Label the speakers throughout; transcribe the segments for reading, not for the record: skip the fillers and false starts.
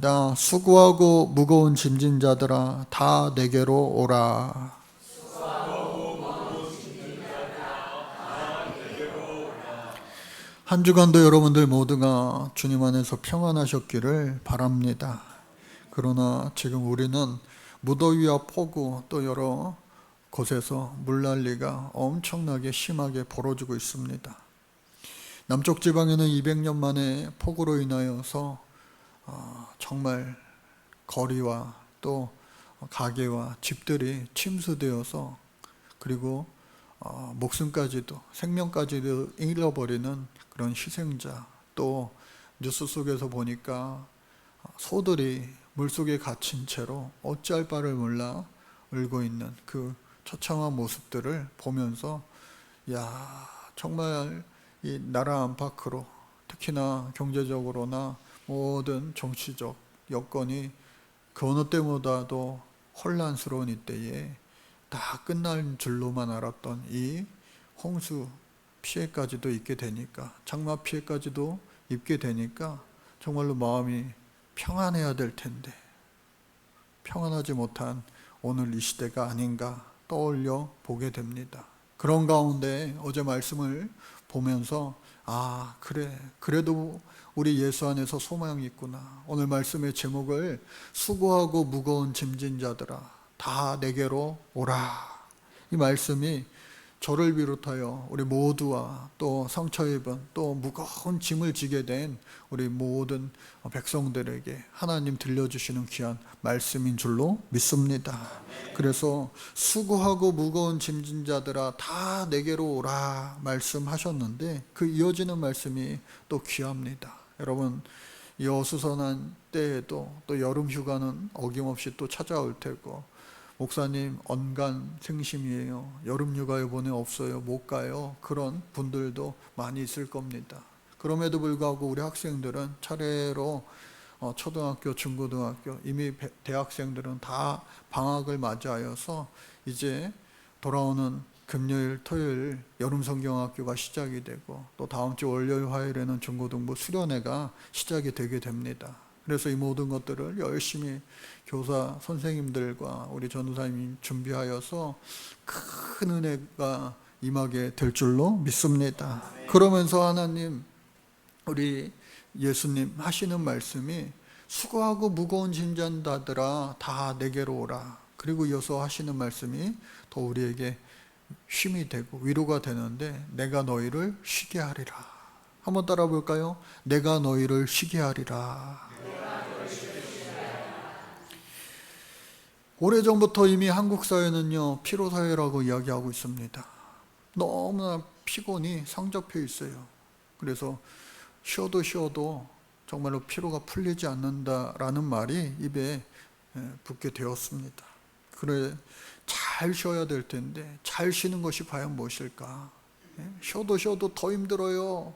Speaker 1: 나 수고하고 무거운 짐진 자들아 다 내게로 오라. 한 주간도 여러분들 모두가 주님 안에서 평안하셨기를 바랍니다. 그러나 지금 우리는 무더위와 폭우 또 여러 곳에서 물난리가 엄청나게 심하게 벌어지고 있습니다. 남쪽 지방에는 200년 만에 폭우로 인하여서 정말 거리와 또 가게와 집들이 침수되어서 그리고 목숨까지도 생명까지도 잃어버리는 그런 희생자, 또 뉴스 속에서 보니까 소들이 물속에 갇힌 채로 어찌할 바를 몰라 울고 있는 그 처참한 모습들을 보면서 야, 정말 이 나라 안팎으로 특히나 경제적으로나 모든 정치적 여건이 그 어느 때보다도 혼란스러운 이때에 다 끝날 줄로만 알았던 이 홍수 피해까지도 입게 되니까, 장마 피해까지도 입게 되니까 정말로 마음이 평안해야 될 텐데 평안하지 못한 오늘 이 시대가 아닌가 떠올려 보게 됩니다. 그런 가운데 어제 말씀을 보면서 그래도 우리 예수 안에서 소망이 있구나. 오늘 말씀의 제목을 수고하고 무거운 짐진 자들아 다 내게로 오라. 이 말씀이 저를 비롯하여 우리 모두와 또 상처 입은 또 무거운 짐을 지게 된 우리 모든 백성들에게 하나님 들려주시는 귀한 말씀인 줄로 믿습니다. 그래서 수고하고 무거운 짐진 자들아 다 내게로 오라 말씀하셨는데 그 이어지는 말씀이 또 귀합니다. 여러분, 이 어수선한 때에도 또 여름 휴가는 어김없이 또 찾아올 테고, 목사님 언간 생심이에요, 여름 휴가 이번에 없어요, 못 가요, 그런 분들도 많이 있을 겁니다. 그럼에도 불구하고 우리 학생들은 차례로 초등학교, 중고등학교, 이미 대학생들은 다 방학을 맞이하여서 이제 돌아오는 금요일, 토요일 여름 성경학교가 시작이 되고, 또 다음 주 월요일, 화요일에는 중고등부 수련회가 시작이 되게 됩니다. 그래서 이 모든 것들을 열심히 교사 선생님들과 우리 전도사님이 준비하여서 큰 은혜가 임하게 될 줄로 믿습니다. 그러면서 하나님, 우리 예수님 하시는 말씀이 수고하고 무거운 짐진 자들아 다 내게로 오라. 그리고 이어서 하시는 말씀이 더 우리에게 힘이 되고 위로가 되는데, 내가 너희를 쉬게 하리라. 한번 따라 볼까요? 내가 너희를 쉬게 하리라. 오래전부터 이미 한국 사회는요, 피로사회라고 이야기하고 있습니다. 너무나 피곤이 상접해 있어요. 그래서 쉬어도 정말로 피로가 풀리지 않는다라는 말이 입에 붙게 되었습니다. 그래, 잘 쉬어야 될 텐데 잘 쉬는 것이 과연 무엇일까? 쉬어도 더 힘들어요.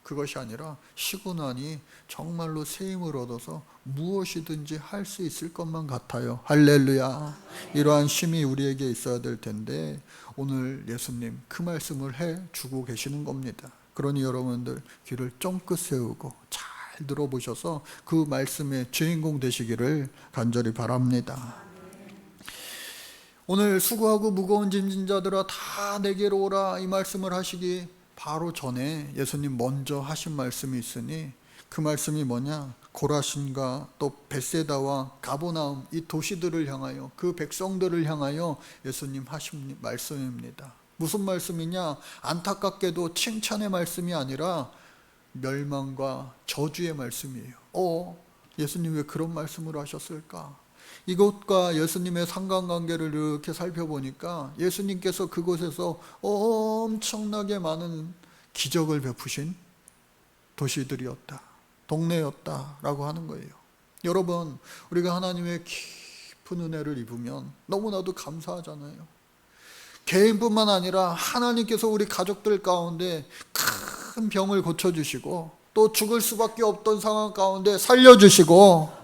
Speaker 1: 그것이 아니라 쉬고 나니 정말로 새 힘을 얻어서 무엇이든지 할 수 있을 것만 같아요. 할렐루야. 이러한 쉼이 우리에게 있어야 될 텐데 오늘 예수님 그 말씀을 해주고 계시는 겁니다. 그러니 여러분들 귀를 쫑긋 세우고 잘 들어보셔서 그 말씀의 주인공 되시기를 간절히 바랍니다. 오늘 수고하고 무거운 짐진 자들아 다 내게로 오라 이 말씀을 하시기 바로 전에 예수님 먼저 하신 말씀이 있으니, 그 말씀이 뭐냐? 고라신과 또 벳세다와 가버나움 이 도시들을 향하여, 그 백성들을 향하여 예수님 하신 말씀입니다. 무슨 말씀이냐? 안타깝게도 칭찬의 말씀이 아니라 멸망과 저주의 말씀이에요. 예수님 왜 그런 말씀을 하셨을까? 이것과 예수님의 상관관계를 이렇게 살펴보니까 예수님께서 그곳에서 엄청나게 많은 기적을 베푸신 도시들이었다, 동네였다라고 하는 거예요. 여러분, 우리가 하나님의 깊은 은혜를 입으면 너무나도 감사하잖아요. 개인뿐만 아니라 하나님께서 우리 가족들 가운데 큰 병을 고쳐주시고, 또 죽을 수밖에 없던 상황 가운데 살려주시고,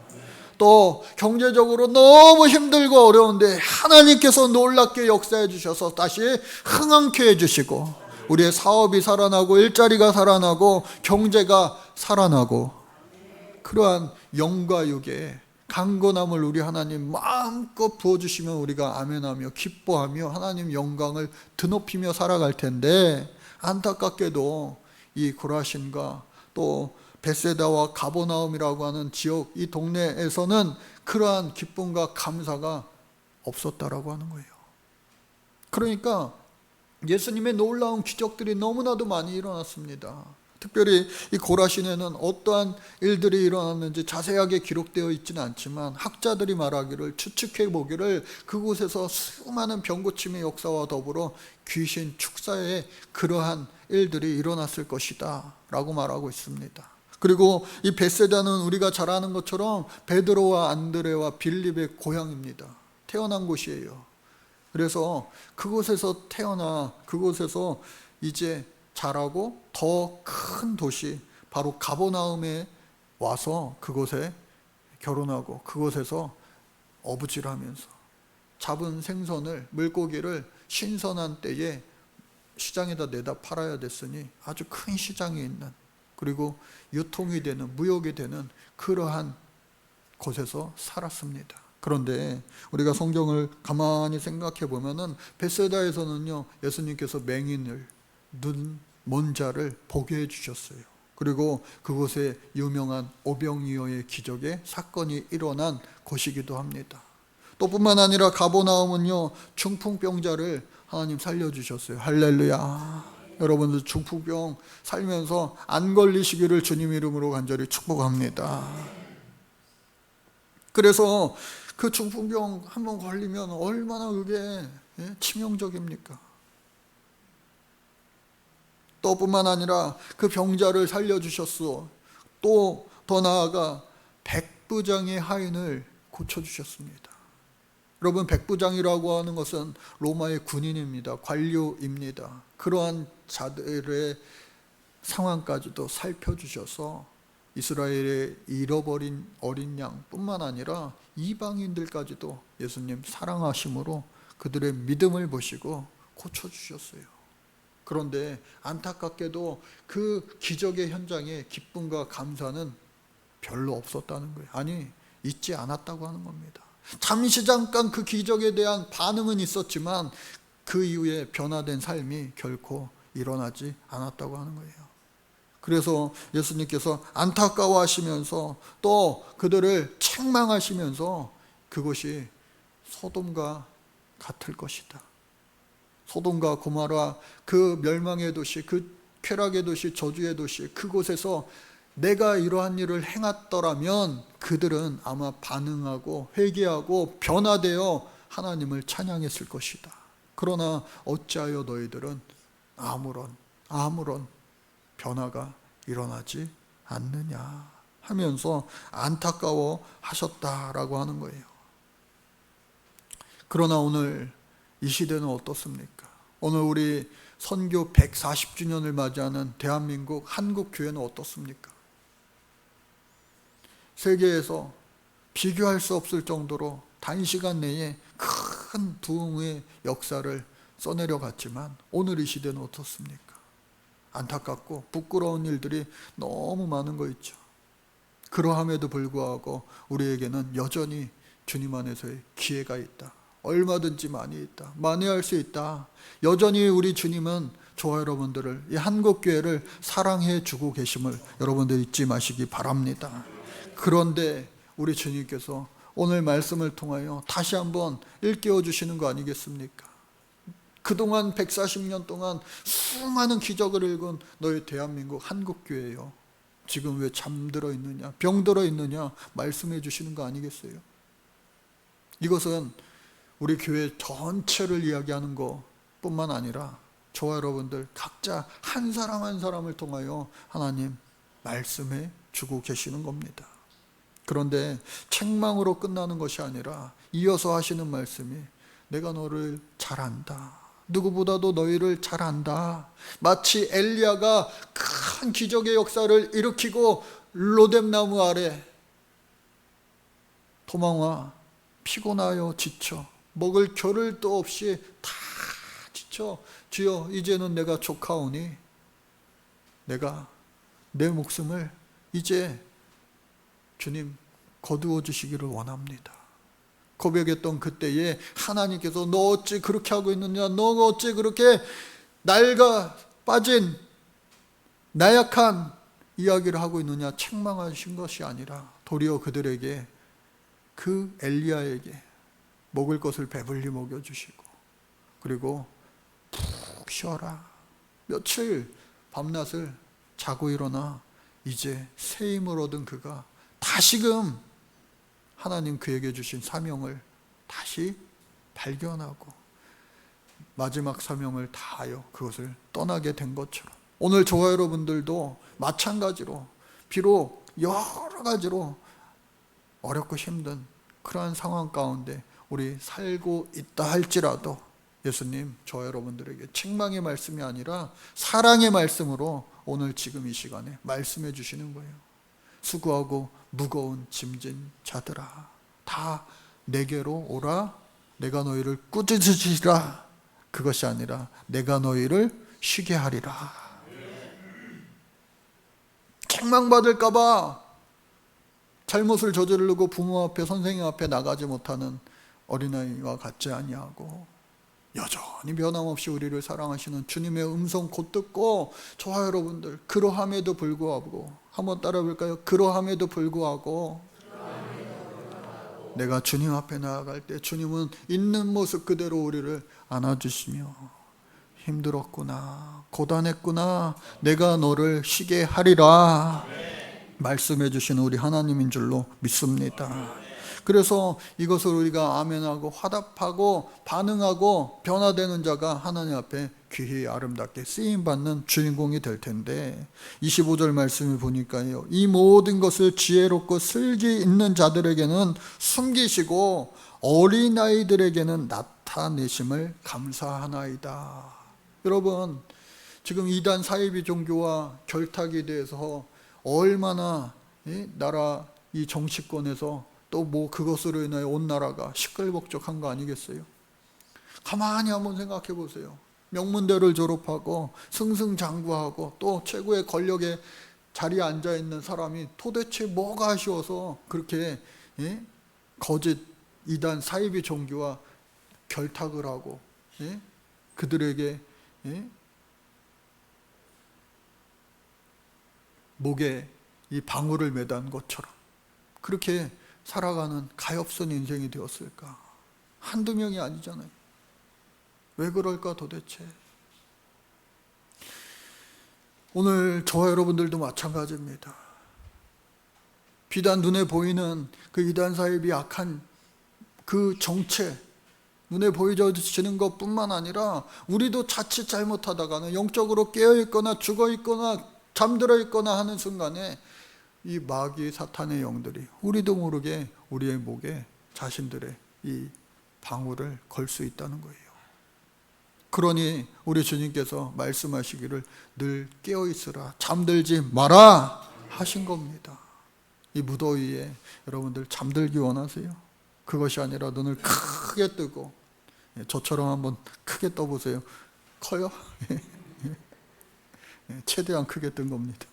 Speaker 1: 또 경제적으로 너무 힘들고 어려운데 하나님께서 놀랍게 역사해 주셔서 다시 흥황케 해주시고, 우리의 사업이 살아나고 일자리가 살아나고 경제가 살아나고, 그러한 영과 육에 강건함을 우리 하나님 마음껏 부어주시면 우리가 아멘하며 기뻐하며 하나님 영광을 드높이며 살아갈 텐데, 안타깝게도 이 고라신과 또 베세다와 가버나움이라고 하는 지역, 이 동네에서는 그러한 기쁨과 감사가 없었다라고 하는 거예요. 그러니까 예수님의 놀라운 기적들이 너무나도 많이 일어났습니다. 특별히 이 고라신에는 어떠한 일들이 일어났는지 자세하게 기록되어 있지는 않지만 학자들이 말하기를, 추측해 보기를, 그곳에서 수많은 병고침의 역사와 더불어 귀신 축사의 그러한 일들이 일어났을 것이다 라고 말하고 있습니다. 그리고 이 베세다는 우리가 잘 아는 것처럼 베드로와 안드레와 빌립의 고향입니다. 태어난 곳이에요. 그래서 그곳에서 태어나 그곳에서 이제 자라고 더 큰 도시 바로 가버나움에 와서 그곳에 결혼하고 그곳에서 어부질하면서 잡은 생선을, 물고기를 신선한 때에 시장에다 내다 팔아야 됐으니 아주 큰 시장이 있는, 그리고 유통이 되는, 무역이 되는 그러한 곳에서 살았습니다. 그런데 우리가 성경을 가만히 생각해 보면은 베세다에서는요, 예수님께서 맹인을, 눈 먼 자를 보게 해 주셨어요. 그리고 그곳에 유명한 오병이어의 기적의 사건이 일어난 곳이기도 합니다. 또 뿐만 아니라 가버나움은요, 중풍병자를 하나님 살려주셨어요. 할렐루야. 여러분들 중풍병 살면서 안 걸리시기를 주님 이름으로 간절히 축복합니다. 그래서 그 중풍병 한번 걸리면 얼마나 그게 치명적입니까? 또 뿐만 아니라 그 병자를 살려주셨소. 또 더 나아가 백부장의 하인을 고쳐주셨습니다. 여러분, 백부장이라고 하는 것은 로마의 군인입니다. 관료입니다. 그러한 자들의 상황까지도 살펴주셔서 이스라엘의 잃어버린 어린 양뿐만 아니라 이방인들까지도 예수님 사랑하심으로 그들의 믿음을 보시고 고쳐주셨어요. 그런데 안타깝게도 그 기적의 현장에 기쁨과 감사는 별로 없었다는 거예요. 아니, 있지 않았다고 하는 겁니다. 잠시 잠깐 그 기적에 대한 반응은 있었지만 그 이후에 변화된 삶이 결코 일어나지 않았다고 하는 거예요. 그래서 예수님께서 안타까워하시면서 또 그들을 책망하시면서 그것이 소돔과 같을 것이다. 소돔과 고모라, 그 멸망의 도시, 그 쾌락의 도시, 저주의 도시, 그곳에서 내가 이러한 일을 행했더라면 그들은 아마 반응하고 회개하고 변화되어 하나님을 찬양했을 것이다. 그러나 어찌하여 너희들은 아무런 변화가 일어나지 않느냐 하면서 안타까워 하셨다라고 하는 거예요. 그러나 오늘 이 시대는 어떻습니까? 오늘 우리 선교 140주년을 맞이하는 대한민국 한국교회는 어떻습니까? 세계에서 비교할 수 없을 정도로 단시간 내에 큰 부흥의 역사를 써내려 갔지만 오늘 이 시대는 어떻습니까? 안타깝고 부끄러운 일들이 너무 많은 거 있죠. 그러함에도 불구하고 우리에게는 여전히 주님 안에서의 기회가 있다. 얼마든지 많이 있다. 많이 할 수 있다. 여전히 우리 주님은 저와 여러분들을, 이 한국교회를 사랑해 주고 계심을 여러분들 잊지 마시기 바랍니다. 그런데 우리 주님께서 오늘 말씀을 통하여 다시 한번 일깨워 주시는 거 아니겠습니까? 그동안 140년 동안 수많은 기적을 읽은 너희 대한민국 한국교회요, 지금 왜 잠들어 있느냐, 병들어 있느냐 말씀해 주시는 거 아니겠어요? 이것은 우리 교회 전체를 이야기하는 것뿐만 아니라 저와 여러분들 각자 한 사람 한 사람을 통하여 하나님 말씀해 주고 계시는 겁니다. 그런데 책망으로 끝나는 것이 아니라 이어서 하시는 말씀이, 내가 너를 잘 안다. 누구보다도 너희를 잘 안다. 마치 엘리야가 큰 기적의 역사를 일으키고 로뎀나무 아래 도망와 피곤하여 지쳐 먹을 겨를도 없이 다 지쳐, 주여 이제는 내가 족하오니 내가 내 목숨을 이제 주님 거두어 주시기를 원합니다. 고백했던 그때에 하나님께서 너 어찌 그렇게 하고 있느냐, 너 어찌 그렇게 낡아 빠진 나약한 이야기를 하고 있느냐 책망하신 것이 아니라 도리어 그들에게, 그 엘리야에게 먹을 것을 배불리 먹여주시고, 그리고 푹 쉬어라. 며칠 밤낮을 자고 일어나 이제 새 힘을 얻은 그가 다시금 하나님 그에게 주신 사명을 다시 발견하고 마지막 사명을 다하여 그것을 떠나게 된 것처럼, 오늘 저와 여러분들도 마찬가지로 비록 여러 가지로 어렵고 힘든 그러한 상황 가운데 우리 살고 있다 할지라도 예수님 저와 여러분들에게 책망의 말씀이 아니라 사랑의 말씀으로 오늘 지금 이 시간에 말씀해 주시는 거예요. 수고하고 무거운 짐진 자들아 다 내게로 오라. 내가 너희를 꾸짖으시리라. 그것이 아니라 내가 너희를 쉬게 하리라. 책망받을까 봐 잘못을 저지르고 부모 앞에 선생님 앞에 나가지 못하는 어린아이와 같지 아니하고 여전히 변함없이 우리를 사랑하시는 주님의 음성 곧 듣고, 저와 여러분들 그러함에도 불구하고 한번 따라 볼까요? 그러함에도 불구하고 내가 주님 앞에 나아갈 때 주님은 있는 모습 그대로 우리를 안아주시며 힘들었구나, 고단했구나, 내가 너를 쉬게 하리라 말씀해 주시는 우리 하나님인 줄로 믿습니다. 그래서 이것을 우리가 아멘하고 화답하고 반응하고 변화되는 자가 하나님 앞에 귀히 아름답게 쓰임받는 주인공이 될 텐데, 25절 말씀을 보니까요, 이 모든 것을 지혜롭고 슬기 있는 자들에게는 숨기시고 어린아이들에게는 나타내심을 감사하나이다. 여러분, 지금 이단 사이비 종교와 결탁에 대해서 얼마나 나라 이 정치권에서 또 뭐 그것으로 인하여 온 나라가 시끌벅적한 거 아니겠어요? 가만히 한번 생각해 보세요. 명문대를 졸업하고 승승장구하고 또 최고의 권력의 자리에 앉아 있는 사람이 도대체 뭐가 아쉬워서 그렇게 거짓 이단 사이비 종교와 결탁을 하고 그들에게 목에 이 방울을 매단 것처럼 그렇게 살아가는 가엾은 인생이 되었을까? 한두 명이 아니잖아요. 왜 그럴까 도대체? 오늘 저와 여러분들도 마찬가지입니다. 비단 눈에 보이는 그 이단 사이비 악한 그 정체, 눈에 보여지는 것뿐만 아니라 우리도 자칫 잘못하다가는 영적으로 깨어있거나 죽어있거나 잠들어 있거나 하는 순간에 이 마귀 사탄의 영들이 우리도 모르게 우리의 목에 자신들의 이 방울을 걸 수 있다는 거예요. 그러니 우리 주님께서 말씀하시기를 늘 깨어있으라, 잠들지 마라 하신 겁니다. 이 무더위에 여러분들 잠들기 원하세요? 그것이 아니라 눈을 크게 뜨고, 저처럼 한번 크게 떠보세요. 커요? 최대한 크게 뜬 겁니다.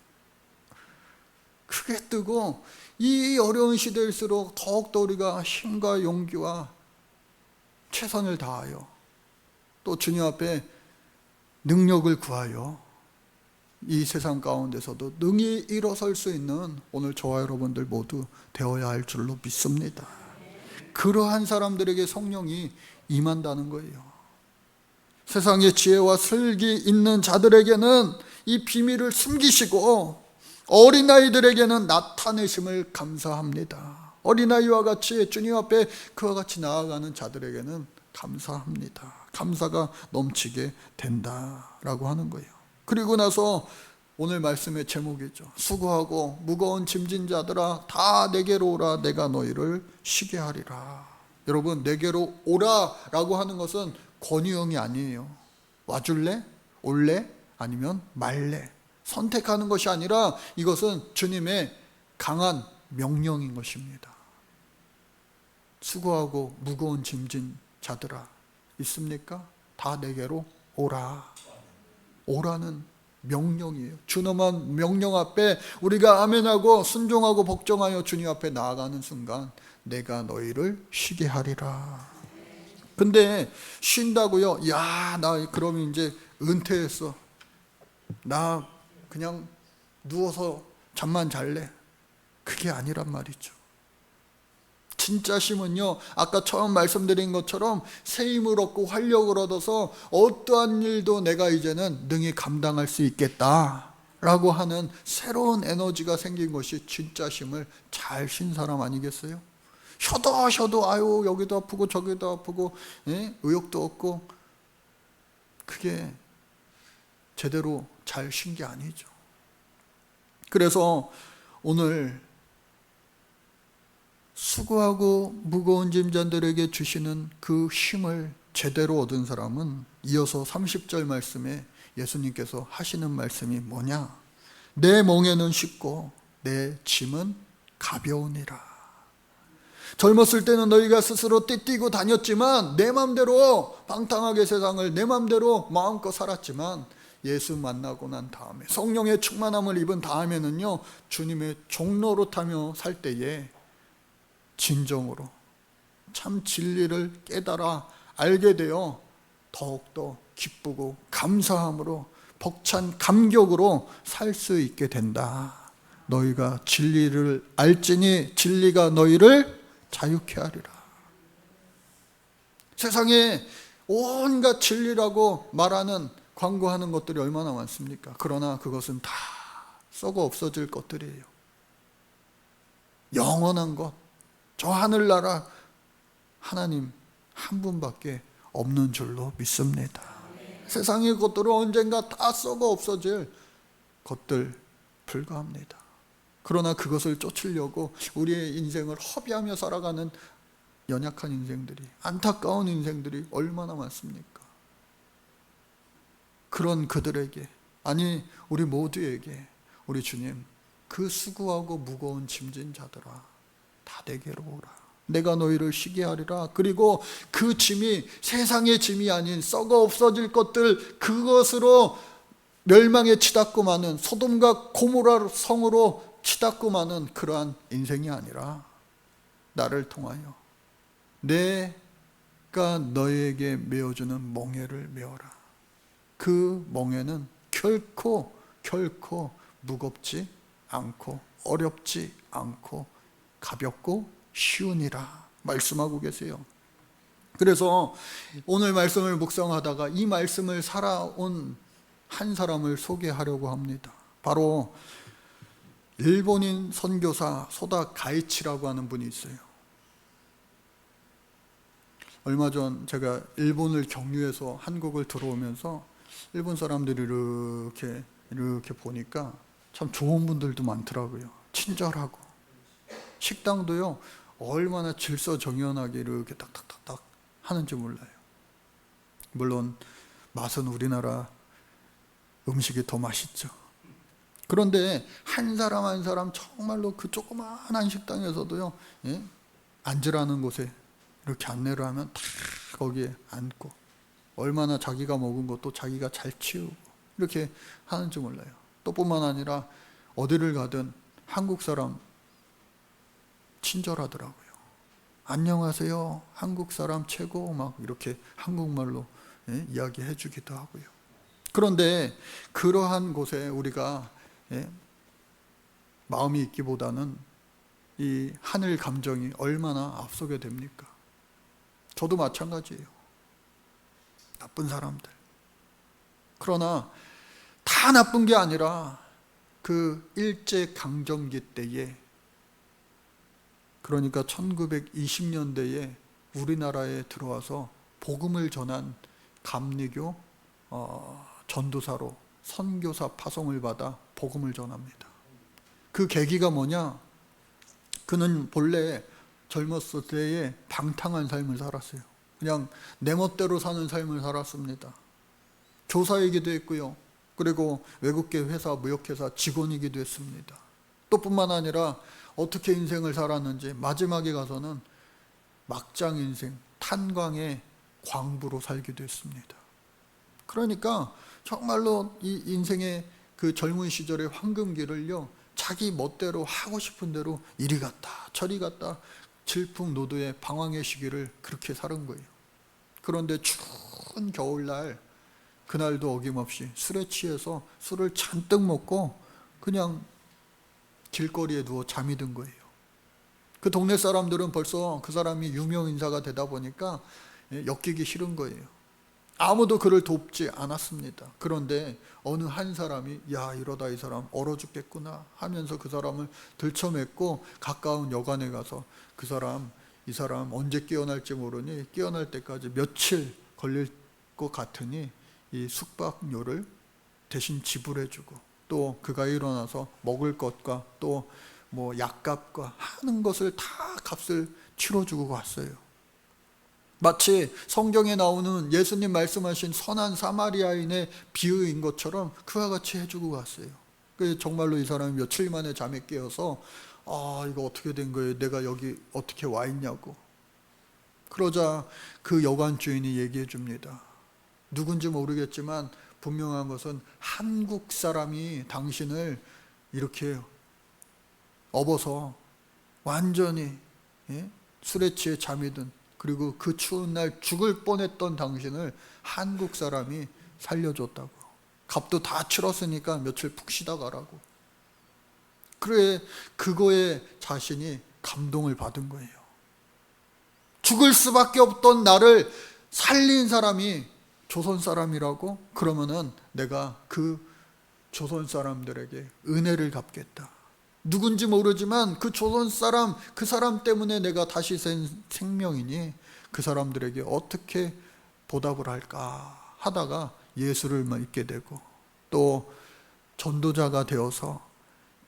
Speaker 1: 크게 뜨고 이 어려운 시대일수록 더욱더 우리가 힘과 용기와 최선을 다하여 또 주님 앞에 능력을 구하여 이 세상 가운데서도 능히 일어설 수 있는 오늘 저와 여러분들 모두 되어야 할 줄로 믿습니다. 그러한 사람들에게 성령이 임한다는 거예요. 세상의 지혜와 슬기 있는 자들에게는 이 비밀을 숨기시고 어린아이들에게는 나타내심을 감사합니다. 어린아이와 같이 주님 앞에 그와 같이 나아가는 자들에게는 감사합니다. 감사가 넘치게 된다라고 하는 거예요. 그리고 나서 오늘 말씀의 제목이죠. 수고하고 무거운 짐진 자들아 다 내게로 오라. 내가 너희를 쉬게 하리라. 여러분, 내게로 오라라고 하는 것은 권유형이 아니에요. 와줄래? 올래? 아니면 말래? 선택하는 것이 아니라 이것은 주님의 강한 명령인 것입니다. 수고하고 무거운 짐진 자들아 있습니까? 다 내게로 오라. 오라는 명령이에요. 준엄한 명령 앞에 우리가 아멘하고 순종하고 복종하여 주님 앞에 나아가는 순간 내가 너희를 쉬게 하리라. 근데 쉰다고요? 야, 나 그러면 이제 은퇴했어. 나 그냥 누워서 잠만 잘래. 그게 아니란 말이죠. 진짜 쉼은요, 아까 처음 말씀드린 것처럼 새 힘을 얻고 활력을 얻어서 어떠한 일도 내가 이제는 능히 감당할 수 있겠다 라고 하는 새로운 에너지가 생긴 것이 진짜 쉼을 잘 쉰 사람 아니겠어요? 쉬어도 아유 여기도 아프고 저기도 아프고, 예? 의욕도 없고, 그게 제대로 잘 쉰 게 아니죠. 그래서 오늘 수고하고 무거운 짐자들에게 주시는 그 쉼을 제대로 얻은 사람은 이어서 30절 말씀에 예수님께서 하시는 말씀이 뭐냐? 내 멍에는 쉽고 내 짐은 가벼우니라. 젊었을 때는 너희가 스스로 띠뛰고 다녔지만 내 맘대로 방탕하게 세상을 내 맘대로 마음껏 살았지만 예수 만나고 난 다음에 성령의 충만함을 입은 다음에는요, 주님의 종노릇하며 살 때에 진정으로 참 진리를 깨달아 알게 되어 더욱더 기쁘고 감사함으로 벅찬 감격으로 살 수 있게 된다. 너희가 진리를 알지니 진리가 너희를 자유케 하리라. 세상에 온갖 진리라고 말하는 광고하는 것들이 얼마나 많습니까? 그러나 그것은 다 썩어 없어질 것들이에요. 영원한 것, 저 하늘나라 하나님 한 분밖에 없는 줄로 믿습니다. 세상의 것들은 언젠가 다 썩어 없어질 것들 불과합니다. 그러나 그것을 쫓으려고 우리의 인생을 허비하며 살아가는 연약한 인생들이, 안타까운 인생들이 얼마나 많습니까? 그런 그들에게, 아니 우리 모두에게 우리 주님, 그 수고하고 무거운 짐진 자들아 다 내게로 오라. 내가 너희를 쉬게 하리라. 그리고 그 짐이 세상의 짐이 아닌 썩어 없어질 것들, 그것으로 멸망에 치닫고 마는, 소돔과 고모라 성으로 치닫고 마는 그러한 인생이 아니라 나를 통하여 내가 너에게 메어주는 멍에를 메어라. 그 멍에는 결코 무겁지 않고 어렵지 않고 가볍고 쉬우니라 말씀하고 계세요. 그래서 오늘 말씀을 묵상하다가 이 말씀을 살아온 한 사람을 소개하려고 합니다. 바로 일본인 선교사 소다 가이치라고 하는 분이 있어요. 얼마 전 제가 일본을 경유해서 한국을 들어오면서 일본 사람들이 이렇게 보니까 참 좋은 분들도 많더라고요. 친절하고, 식당도요 얼마나 질서정연하게 이렇게 딱딱딱딱 하는지 몰라요. 물론 맛은 우리나라 음식이 더 맛있죠. 그런데 한 사람 한 사람 정말로 그 조그마한 식당에서도요, 예? 앉으라는 곳에 이렇게 안내를 하면 다 거기에 앉고, 얼마나 자기가 먹은 것도 자기가 잘 치우고 이렇게 하는지 몰라요. 또 뿐만 아니라 어디를 가든 한국 사람 친절하더라고요. 안녕하세요, 한국 사람 최고, 막 이렇게 한국말로, 예? 이야기해 주기도 하고요. 그런데 그러한 곳에 우리가, 예? 마음이 있기보다는 이 하늘 감정이 얼마나 앞서게 됩니까? 저도 마찬가지예요. 나쁜 사람들. 그러나 다 나쁜 게 아니라 그 일제강점기 때에, 그러니까 1920년대에 우리나라에 들어와서 복음을 전한 감리교 전도사로 선교사 파송을 받아 복음을 전합니다. 그 계기가 뭐냐? 그는 본래 젊었을 때에 방탕한 삶을 살았어요. 그냥 내 멋대로 사는 삶을 살았습니다. 교사이기도 했고요. 그리고 외국계 회사, 무역회사 직원이기도 했습니다. 또 뿐만 아니라 어떻게 인생을 살았는지 마지막에 가서는 막장 인생, 탄광의 광부로 살기도 했습니다. 그러니까 정말로 이 인생의 그 젊은 시절의 황금기를요, 자기 멋대로 하고 싶은 대로 이리 갔다 저리 갔다 질풍노도의 방황의 시기를 그렇게 사는 거예요. 그런데 추운 겨울날, 그날도 어김없이 술에 취해서 술을 잔뜩 먹고 그냥 길거리에 누워 잠이 든 거예요. 그 동네 사람들은 벌써 그 사람이 유명인사가 되다 보니까 엮이기 싫은 거예요. 아무도 그를 돕지 않았습니다. 그런데 어느 한 사람이 야, 이러다 이 사람 얼어 죽겠구나 하면서 그 사람을 들쳐맸고 가까운 여관에 가서 이 사람 언제 깨어날지 모르니 깨어날 때까지 며칠 걸릴 것 같으니 이 숙박료를 대신 지불해주고, 또 그가 일어나서 먹을 것과 또 뭐 약값과 하는 것을 다 값을 치러주고 갔어요. 마치 성경에 나오는 예수님 말씀하신 선한 사마리아인의 비유인 것처럼 그와 같이 해주고 갔어요. 정말로 이 사람이 며칠 만에 잠에 깨어서 이거 어떻게 된 거예요? 내가 여기 어떻게 와 있냐고. 그러자 그 여관 주인이 얘기해 줍니다. 누군지 모르겠지만 분명한 것은 한국 사람이 당신을 이렇게 업어서 완전히 술에 취해 잠이 든, 그리고 그 추운 날 죽을 뻔했던 당신을 한국 사람이 살려줬다고. 값도 다 치렀으니까 며칠 푹 쉬다 가라고. 그래, 그거에 자신이 감동을 받은 거예요. 죽을 수밖에 없던 나를 살린 사람이 조선 사람이라고? 그러면은 내가 그 조선 사람들에게 은혜를 갚겠다. 누군지 모르지만 그 조선 사람, 그 사람 때문에 내가 다시 산 생명이니 그 사람들에게 어떻게 보답을 할까 하다가 예수를 믿게 되고, 또 전도자가 되어서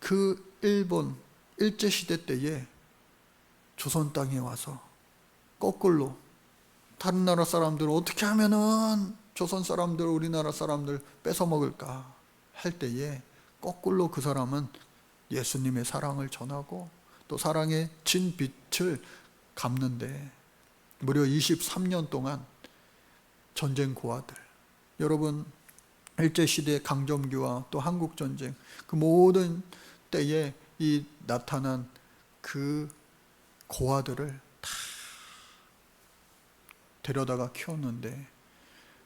Speaker 1: 그 일본 일제시대 때에 조선 땅에 와서 거꾸로 다른 나라 사람들을 어떻게 하면은 조선 사람들, 우리나라 사람들 뺏어 먹을까 할 때에 거꾸로 그 사람은 예수님의 사랑을 전하고 또 사랑의 진빛을 갚는데 무려 23년 동안 전쟁 고아들, 여러분 일제시대 강점기와 또 한국전쟁 그 모든 때에 이 나타난 그 고아들을 다 데려다가 키웠는데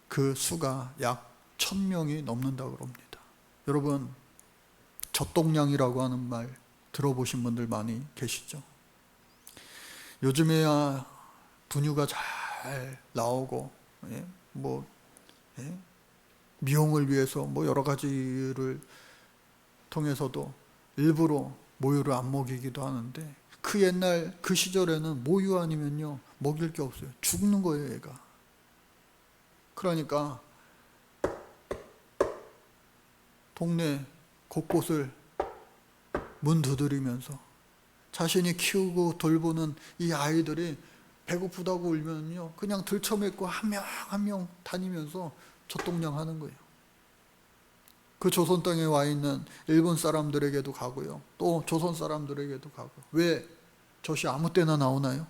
Speaker 1: 그 수가 약 1000명이 넘는다고 합니다. 여러분, 젖동량이라고 하는 말 들어보신 분들 많이 계시죠? 요즘에야 분유가 잘 나오고 미용을 위해서 여러 가지를 통해서도 일부러 모유를 안 먹이기도 하는데, 그 옛날 그 시절에는 모유 아니면요 먹일 게 없어요. 죽는 거예요, 얘가. 그러니까 동네 곳곳을 문 두드리면서 자신이 키우고 돌보는 이 아이들이 배고프다고 울면요 그냥 들쳐맺고 한 명 한 명 다니면서 젖동량 하는 거예요. 그 조선 땅에 와 있는 일본 사람들에게도 가고요, 또 조선 사람들에게도 가고. 왜 젖이 아무 때나 나오나요?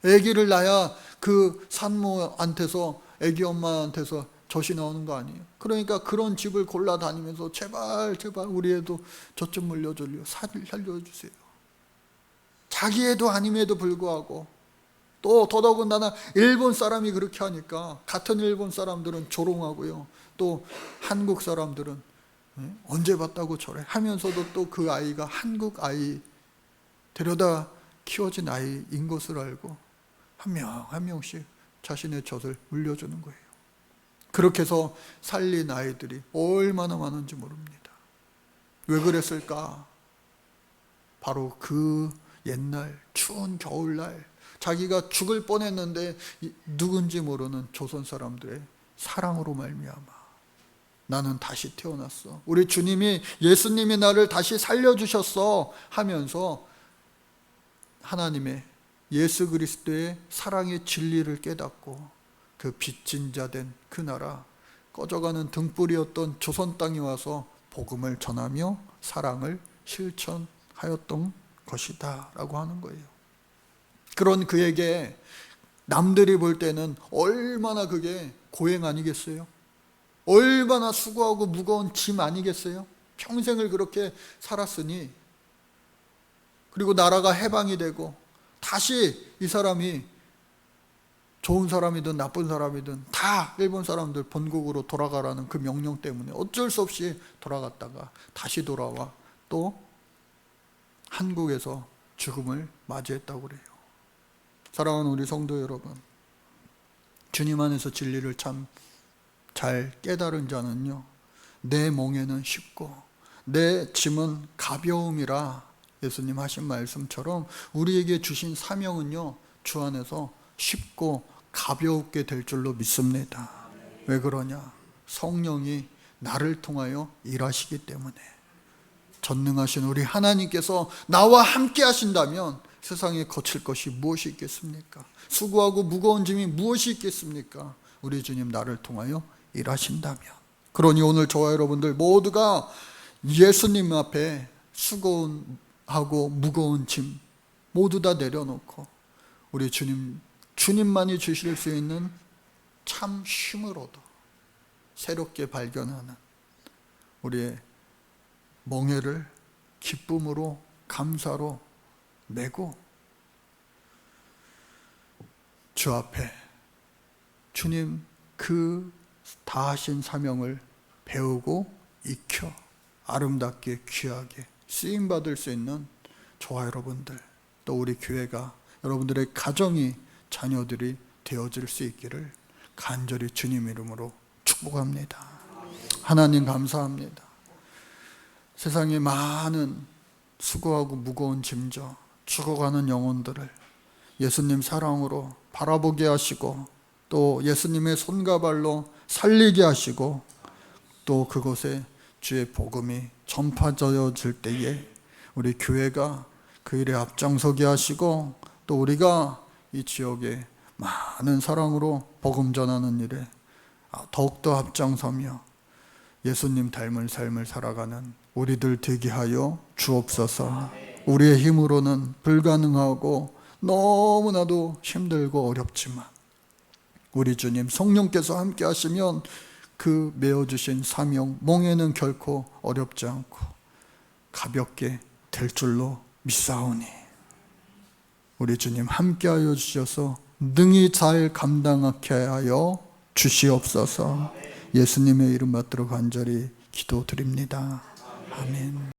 Speaker 1: 아기를 낳아야 그 산모한테서, 아기 엄마한테서 젖이 나오는 거 아니에요? 그러니까 그런 집을 골라 다니면서 제발 우리 애도 젖 좀 물려줘요, 살려주세요. 자기 애도 아님에도 불구하고, 또 더더군다나 일본 사람이 그렇게 하니까 같은 일본 사람들은 조롱하고요, 또 한국 사람들은 언제 봤다고 저래 하면서도 또 그 아이가 한국 아이 데려다 키워진 아이인 것을 알고 한 명 한 명씩 자신의 젖을 물려주는 거예요. 그렇게 해서 살린 아이들이 얼마나 많은지 모릅니다. 왜 그랬을까? 바로 그 옛날 추운 겨울날 자기가 죽을 뻔했는데 누군지 모르는 조선 사람들의 사랑으로 말미암아 나는 다시 태어났어, 우리 주님이, 예수님이 나를 다시 살려주셨어 하면서 하나님의, 예수 그리스도의 사랑의 진리를 깨닫고 그 빚진 자 된 그 나라, 꺼져가는 등불이었던 조선 땅에 와서 복음을 전하며 사랑을 실천하였던 것이다 라고 하는 거예요. 그런 그에게 남들이 볼 때는 얼마나 그게 고행 아니겠어요? 얼마나 수고하고 무거운 짐 아니겠어요? 평생을 그렇게 살았으니, 그리고 나라가 해방이 되고 다시 이 사람이 좋은 사람이든 나쁜 사람이든 다 일본 사람들 본국으로 돌아가라는 그 명령 때문에 어쩔 수 없이 돌아갔다가 다시 돌아와 또 한국에서 죽음을 맞이했다고 그래요. 사랑하는 우리 성도 여러분, 주님 안에서 진리를 참 잘 깨달은 자는요, 내 멍에는 쉽고 내 짐은 가벼움이라 예수님 하신 말씀처럼 우리에게 주신 사명은요, 주 안에서 쉽고 가볍게 될 줄로 믿습니다. 왜 그러냐? 성령이 나를 통하여 일하시기 때문에. 전능하신 우리 하나님께서 나와 함께 하신다면 세상에 거칠 것이 무엇이 있겠습니까? 수고하고 무거운 짐이 무엇이 있겠습니까? 우리 주님 나를 통하여 일하신다면. 그러니 오늘 저와 여러분들 모두가 예수님 앞에 수고하고 무거운 짐 모두 다 내려놓고 우리 주님만이 주실 수 있는 참 쉼으로도 새롭게 발견하는 우리의 멍에를 기쁨으로 감사로 메고 주 앞에 주님 그 다하신 사명을 배우고 익혀 아름답게 귀하게 쓰임받을 수 있는 저와 여러분들, 또 우리 교회가, 여러분들의 가정이, 자녀들이 되어질 수 있기를 간절히 주님 이름으로 축복합니다. 하나님 감사합니다. 세상에 많은 수고하고 무거운 짐져 죽어가는 영혼들을 예수님 사랑으로 바라보게 하시고 또 예수님의 손과 발로 살리게 하시고 또 그곳에 주의 복음이 전파되어질 때에 우리 교회가 그 일에 앞장서게 하시고 또 우리가 이 지역에 많은 사랑으로 복음 전하는 일에 더욱더 앞장서며 예수님 닮은 삶을 살아가는 우리들 되게 하여 주옵소서. 우리의 힘으로는 불가능하고 너무나도 힘들고 어렵지만 우리 주님 성령께서 함께 하시면 그 메어주신 사명 몽에는 결코 어렵지 않고 가볍게 될 줄로 믿사오니 우리 주님 함께하여 주셔서 능히 잘 감당하게 하여 주시옵소서. 예수님의 이름 받들어 간절히 기도드립니다. 아멘.